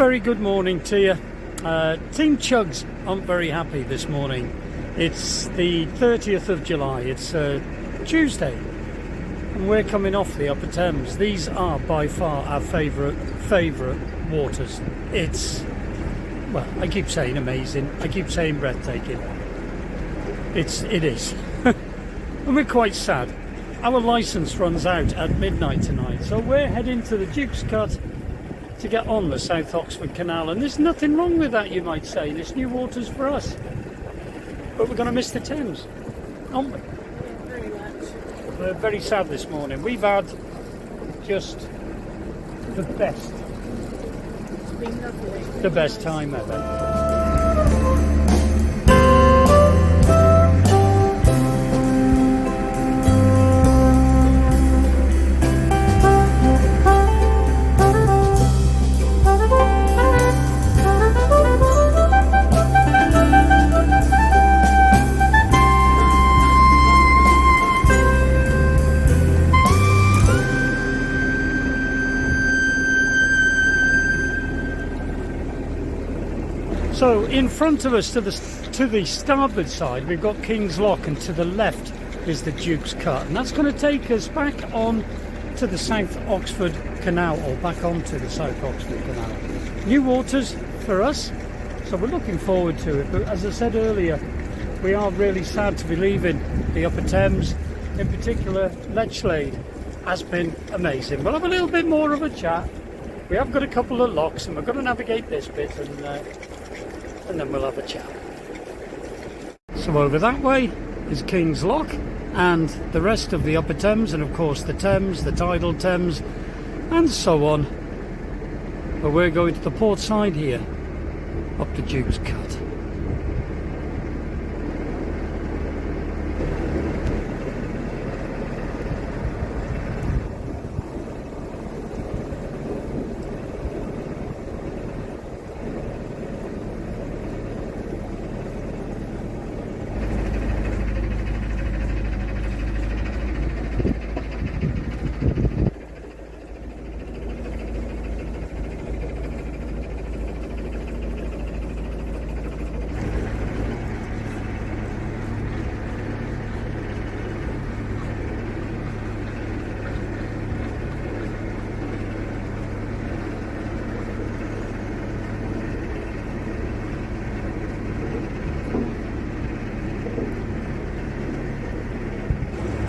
very good morning to you. Team Chugs aren't very happy this morning. It's the 30th of July, it's Tuesday, and we're coming off the Upper Thames. These are by far our favourite waters. It's, well, I keep saying amazing, I keep saying breathtaking. It is. And we're quite sad. Our licence runs out at midnight tonight, so we're heading to the Duke's Cut to get on the South Oxford Canal, and there's nothing wrong with that, you might say. There's new waters for us, but we're going to miss the Thames, aren't we? Very much. We're very sad this morning. We've had just the best, It's been lovely. the best time ever. So in front of us to the starboard side we've got King's Lock, and to the left is the Duke's Cut, and that's going to take us back on to the South Oxford Canal, or back onto the South Oxford Canal. New waters for us, so we're looking forward to it. But as I said earlier, we are really sad to be leaving the Upper Thames. In particular, Lechlade has been amazing. We'll have a little bit more of a chat. We have got a couple of locks and we're going to navigate this bit, and then we'll have a chat. So over that way is King's Lock and the rest of the Upper Thames, and of course the Thames, the tidal Thames, and so on. But we're going to the port side here, up the Duke's Cut.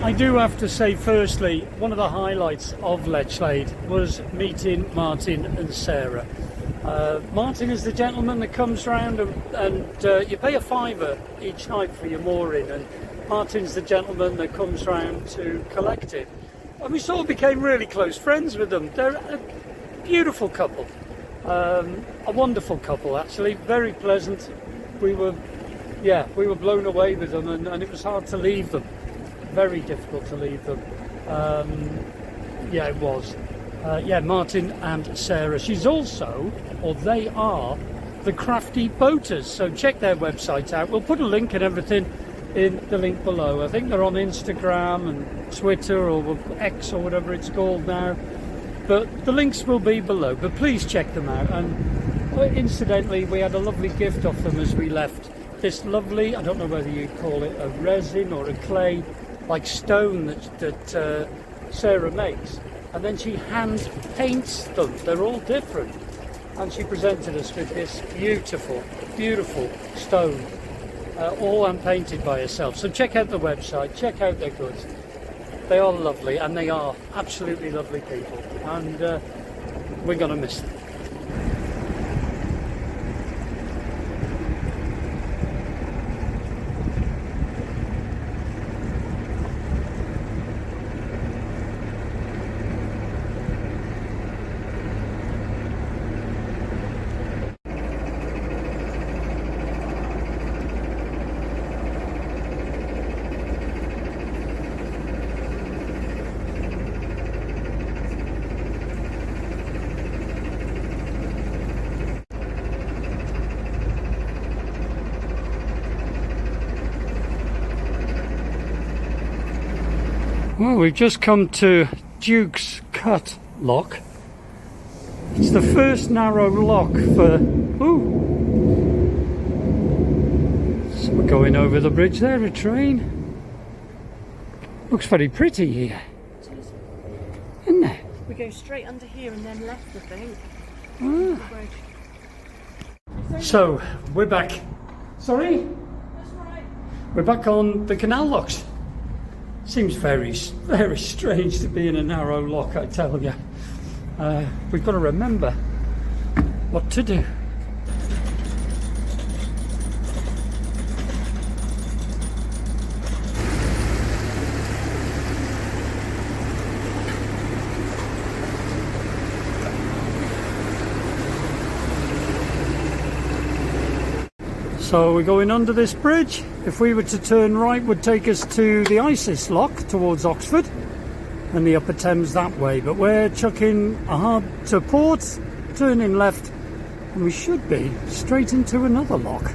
I do have to say, firstly, one of the highlights of Lechlade was meeting Martin and Sarah. Martin is the gentleman that comes round and you pay a £5 each night for your mooring, and Martin's the gentleman that comes round to collect it. And we sort of became really close friends with them. They're a beautiful couple, a wonderful couple actually, very pleasant. We were blown away with them, and it was hard to leave them. Very difficult to leave them. It was. Martin and Sarah. She's also, or they are, the Crafty Boaters. So check their website out. We'll put a link and everything in the link below. I think they're on Instagram and Twitter, or X, or whatever it's called now. But the links will be below. But please check them out. And incidentally, we had a lovely gift off them as we left. This lovely, I don't know whether you call it a resin or a clay, like stone that Sarah makes, and then she hand paints them. They're all different, and she presented us with this beautiful stone, all hand painted by herself. So check out the website, check out their goods. They are lovely, and they are absolutely lovely people, and we're gonna miss them. Well, we've just come to Duke's Cut lock. It's the first narrow lock for... Ooh! So we're going over the bridge there, a train. Looks very pretty here. Isn't it? We go straight under here and then left, I think. Ah. So, we're back. Sorry? That's right. We're back on the canal locks. Seems very, very strange to be in a narrow lock, I tell you. We've got to remember what to do. So we're going under this bridge. If we were to turn right, would take us to the III's lock towards Oxford and the upper Thames that way. But we're chucking hard to port, turning left, and we should be straight into another lock.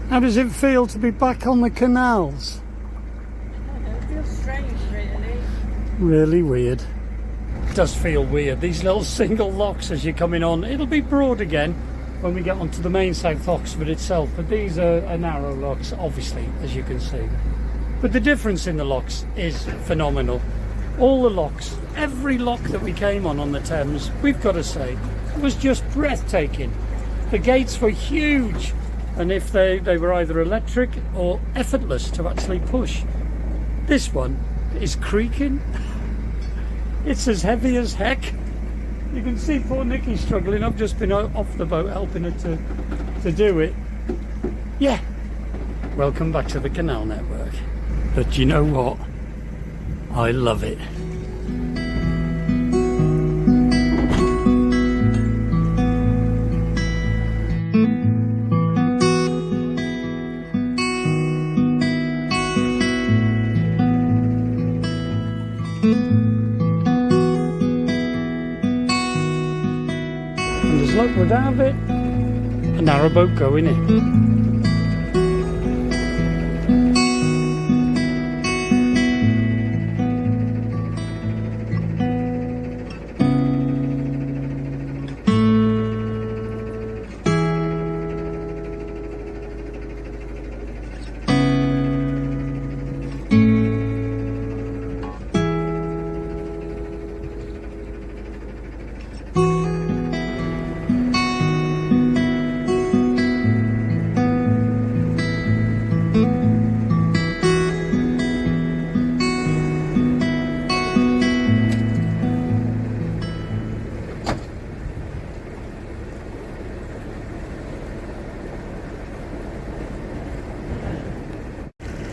How does it feel to be back on the canals? It feels strange, really. Really weird. It does feel weird. These little single locks as you're coming on, it'll be broad again when we get onto the main South Oxford itself, but these are narrow locks, obviously, as you can see. But the difference in the locks is phenomenal. All the locks, every lock that we came on the Thames, we've got to say, was just breathtaking. The gates were huge. And if they were either electric or effortless to actually push. This one is creaking. It's as heavy as heck. You can see poor Nikki struggling. I've just been off the boat helping her to do it. Yeah, welcome back to the Canal Network. But you know what? I love it. And as luck would have it, a narrowboat going in.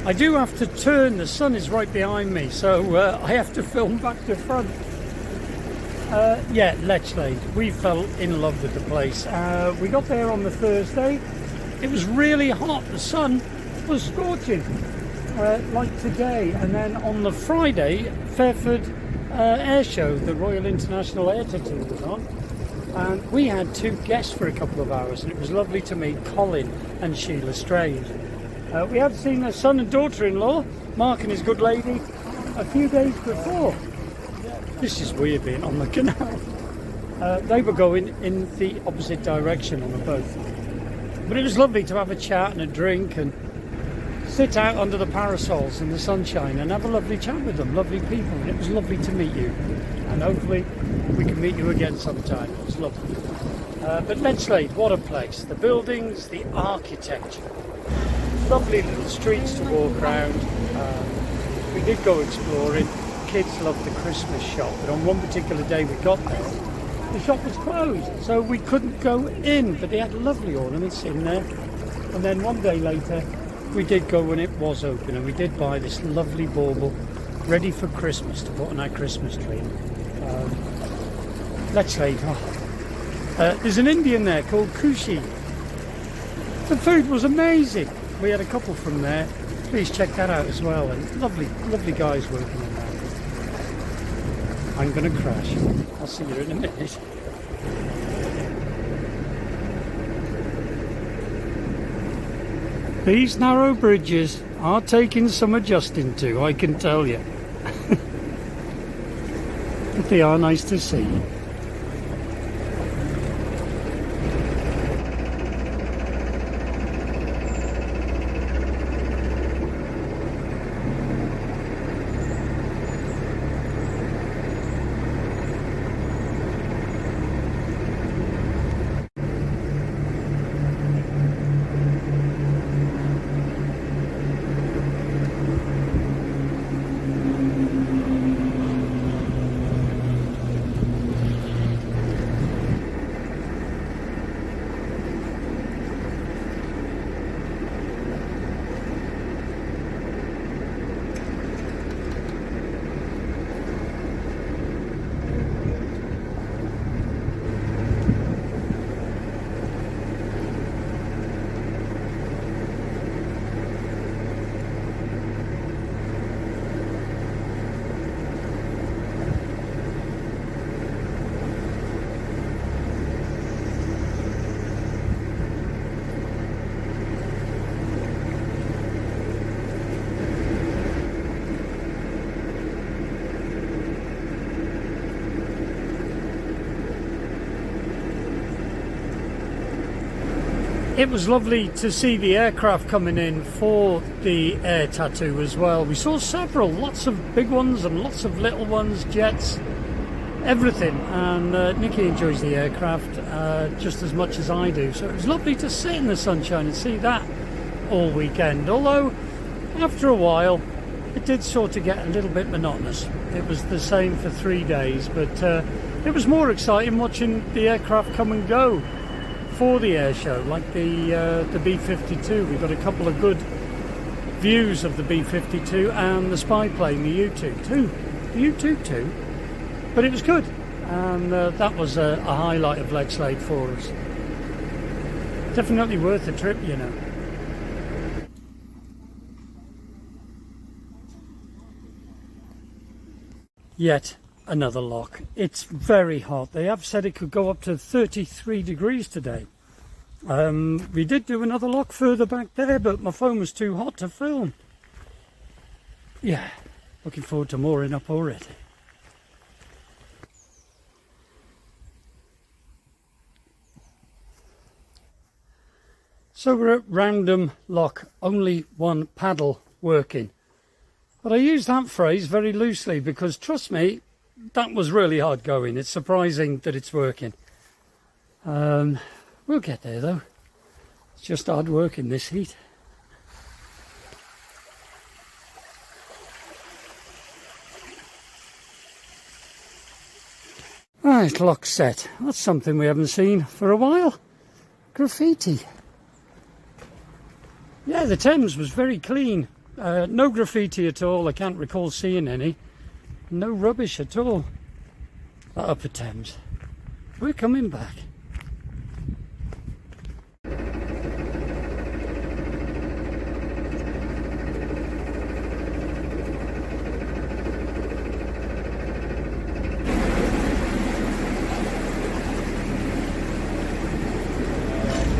I do have to turn, the sun is right behind me, so I have to film back to front. Yeah, Lechlade, we fell in love with the place. We got there on the Thursday. It was really hot, the sun was scorching, like today. And then on the Friday, Fairford Air Show, the Royal International Air Tattoo was on. And we had two guests for a couple of hours, and it was lovely to meet Colin and Sheila Strange. We had seen their son and daughter-in-law, Mark and his good lady, a few days before. This is weird being on the canal. They were going in the opposite direction on a boat. But it was lovely to have a chat and a drink and sit out under the parasols in the sunshine and have a lovely chat with them, lovely people. And it was lovely to meet you. And hopefully we can meet you again sometime. It was lovely. But Lechlade, what a place. The buildings, the architecture. Lovely little streets to walk around. We did go exploring. Kids loved the Christmas shop, but on one particular day we got there, the shop was closed, so we couldn't go in, but they had lovely ornaments in there. And then one day later we did go when it was open, and we did buy this lovely bauble ready for Christmas to put on our Christmas tree. Lechlade. There's an Indian there called Kushi. The food was amazing. We had a couple from there. Please check that out as well. And lovely, lovely guys working on that. I'm going to crash. I'll see you in a minute. These narrow bridges are taking some adjusting to, I can tell you. But they are nice to see. It was lovely to see the aircraft coming in for the air tattoo as well. We saw several, lots of big ones and lots of little ones, jets, everything. And Nikki enjoys the aircraft just as much as I do. So it was lovely to sit in the sunshine and see that all weekend. Although after a while it did sort of get a little bit monotonous. It was the same for 3 days, but it was more exciting watching the aircraft come and go for the air show, like the B-52. We got a couple of good views of the B-52 and the spy plane, the U-2 too. But it was good, and that was a highlight of Lechlade for us. Definitely worth the trip, you know. Yet another lock. It's very hot. They have said it could go up to 33 degrees today. We did do another lock further back there, but my phone was too hot to film. Yeah, looking forward to mooring up already. So we're at Random Lock, only one paddle working. But I use that phrase very loosely because, trust me, that was really hard going. It's surprising that it's working. We'll get there though. It's just hard work in this heat. Right, lock set. That's something we haven't seen for a while. Graffiti. Yeah, the Thames was very clean. No graffiti at all. I can't recall seeing any. No rubbish at all. That Upper Thames. We're coming back.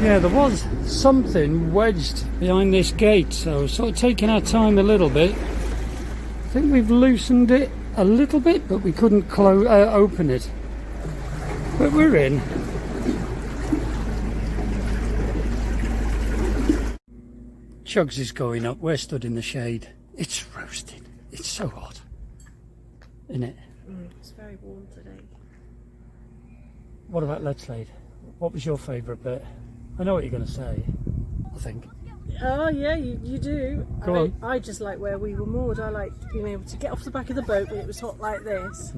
Yeah, there was something wedged behind this gate, so sort of taking our time a little bit. I think we've loosened it a little bit, but we couldn't open it. But we're in. Chugs is going up. We're stood in the shade. It's roasting. It's so hot, isn't it? It's very warm today. What about Lechlade? What was your favourite bit? I know what you're going to say, I think. Oh yeah, you do. Go on. I just like where we were moored. I liked being able to get off the back of the boat when it was hot like this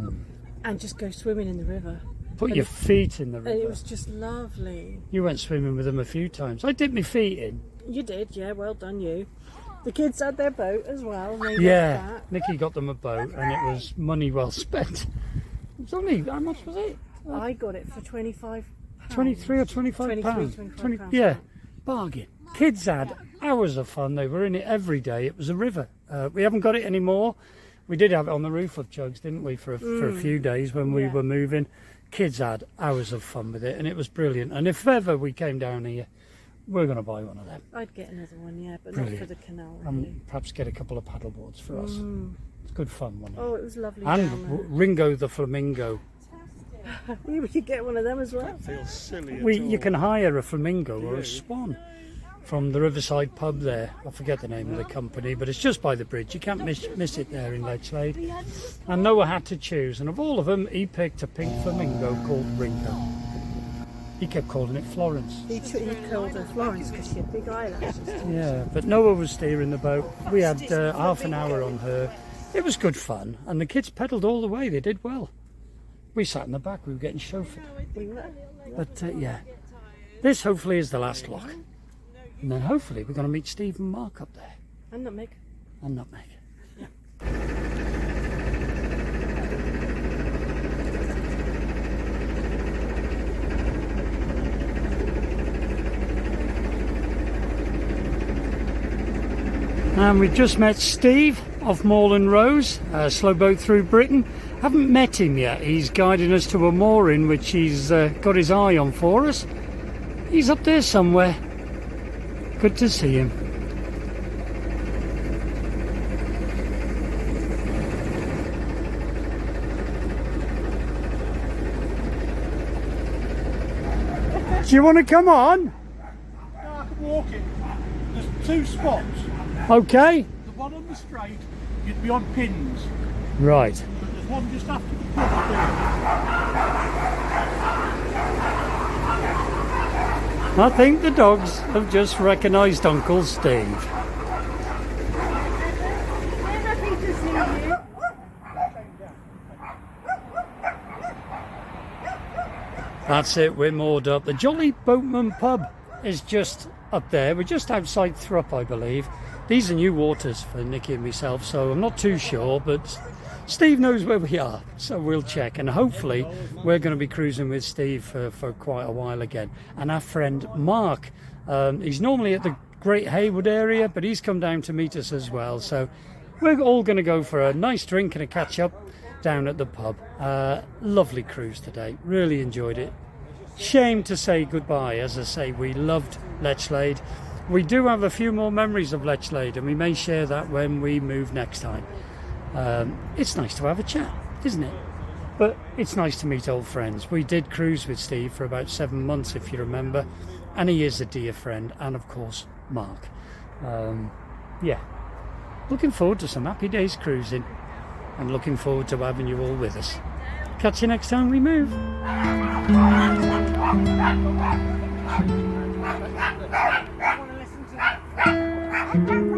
and just go swimming in the river. Put your feet in the river. And it was just lovely. You went swimming with them a few times. I dipped my feet in. You did, yeah, well done you. The kids had their boat as well. And they Yeah, loved that. Nikki got them a boat and it was money well spent. It was only, how much was it? I got it for £25. 23 or 25 23, pounds. 25 pounds. Yeah, bargain. Kids had hours of fun. They were in it every day. It was a river. We haven't got it anymore. We did have it on the roof of Chugs, didn't we, for a few days when we were moving. Kids had hours of fun with it, and it was brilliant. And if ever we came down here, we're going to buy one of them. I'd get another one, yeah, but Brilliant. not for the canal. Really. And perhaps get a couple of paddle boards for us. It's good fun, wasn't it? Oh, it was lovely. And Ringo the flamingo. We could get one of them as well. Feels silly. You can hire a flamingo or a swan from the Riverside pub there. I forget the name of the company, but it's just by the bridge. You can't miss it there in Lechlade. And Noah had to choose, and of all of them, he picked a pink flamingo called Ringo. He kept calling it Florence. He called her Florence because she had big eyelashes. Yeah, but Noah was steering the boat. We had half an hour on her. It was good fun, and the kids pedalled all the way. They did well. We sat in the back. We were getting chauffeured. But yeah, this hopefully is the last lock. And then hopefully we're going to meet Steve and Mark up there. And nutmeg. And nutmeg. And we've just met Steve off Moreland Rose, slow boat through Britain. Haven't met him yet. He's guiding us to a mooring which he's got his eye on for us. He's up there somewhere. Good to see him. Do you want to come on? No, I can walk it. There's two spots. Okay. The one on the straight, you'd be on pins. Right. But there's one just after the pub there. I think the dogs have just recognised Uncle Steve. They're happy to see you. That's it, we're moored up. The Jolly Boatman pub is just up there. We're just outside Thrupp, I believe. These are new waters for Nicky and myself, so I'm not too sure, but Steve knows where we are, so we'll check. And hopefully we're going to be cruising with Steve for quite a while again. And our friend Mark, he's normally at the Great Haywood area, but he's come down to meet us as well. So we're all going to go for a nice drink and a catch up down at the pub. Lovely cruise today, really enjoyed it. Shame to say goodbye. As I say, we loved Lechlade. We do have a few more memories of Lechlade, and we may share that when we move next time. It's nice to have a chat, isn't it? But it's nice to meet old friends. We did cruise with Steve for about 7 months, if you remember, and he is a dear friend, and of course Mark. Yeah, looking forward to some happy days cruising, and looking forward to having you all with us. Catch you next time we move. I want to listen to that.